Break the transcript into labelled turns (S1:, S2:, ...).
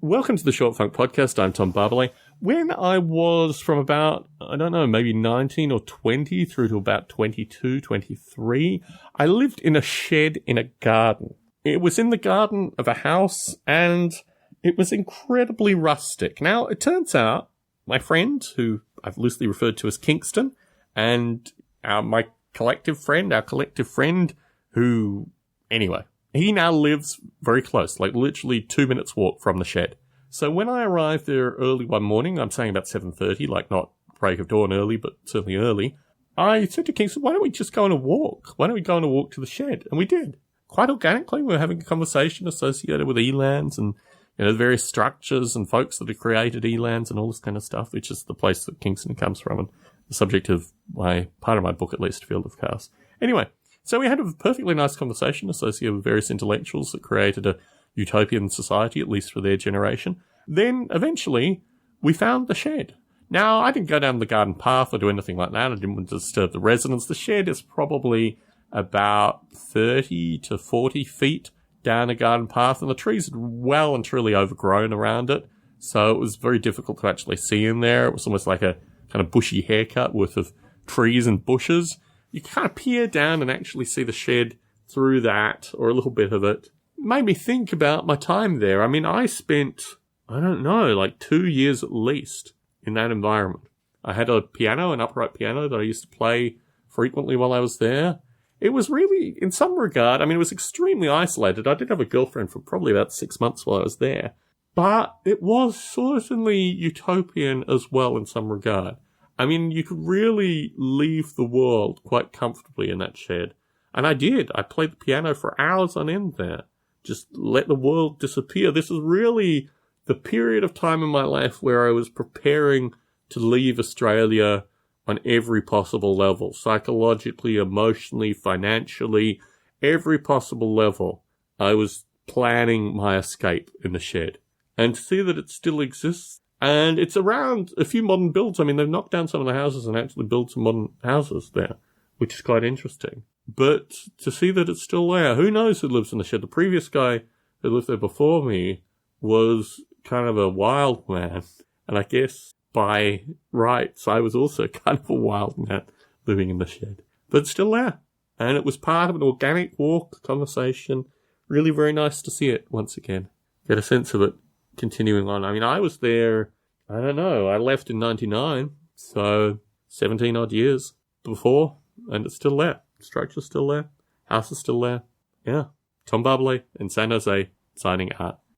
S1: Welcome to the Short Funk Podcast. I'm Tom Barbalet. When I was from about, maybe 19 or 20 through to about 22, 23, I lived in a shed in a garden. It was in the garden of a house and it was incredibly rustic. Now, it turns out my friend, who I've loosely referred to as Kingston, and my collective friend, he now lives very close, like literally 2 minutes walk from the shed. So when I arrived there early one morning, I'm saying about 7:30, like not break of dawn early, but certainly early, I said to Kingston, why don't we just go on a walk? Why don't we go on a walk to the shed? And we did. Quite organically, we were having a conversation associated with ELANs and, the various structures and folks that have created ELANs and all this kind of stuff, which is the place that Kingston comes from and the subject of part of my book, at least, Field of Chaos. Anyway, so we had a perfectly nice conversation associated with various intellectuals that created a utopian society, at least for their generation. Then, eventually, we found the shed. Now, I didn't go down the garden path or do anything like that. I didn't want to disturb the residents. The shed is probably about 30 to 40 feet down a garden path, and the trees had well and truly overgrown around it, so it was very difficult to actually see in there. It was almost like a kind of bushy haircut worth of trees and bushes. You kind of peer down and actually see the shed through that, or a little bit of it. It made me think about my time there. I mean, I spent, 2 years at least in that environment. I had a piano, an upright piano that I used to play frequently while I was there. It was really, in some regard, it was extremely isolated. I did have a girlfriend for probably about 6 months while I was there. But it was certainly utopian as well in some regard. You could really leave the world quite comfortably in that shed. And I did. I played the piano for hours on end there. Just let the world disappear. This is really the period of time in my life where I was preparing to leave Australia on every possible level. Psychologically, emotionally, financially, every possible level. I was planning my escape in the shed. And to see that it still exists, and it's around a few modern builds. They've knocked down some of the houses and actually built some modern houses there, which is quite interesting. But to see that it's still there, who knows who lives in the shed? The previous guy who lived there before me was kind of a wild man. And I guess by rights, I was also kind of a wild man living in the shed. But it's still there. And it was part of an organic walk, conversation. Really very nice to see it once again. Get a sense of it continuing on. I was there, I left in 99, so 17 odd years before, and it's still there. Structure's still there. House is still there. Yeah. Tom Barbalet in San Jose, signing out.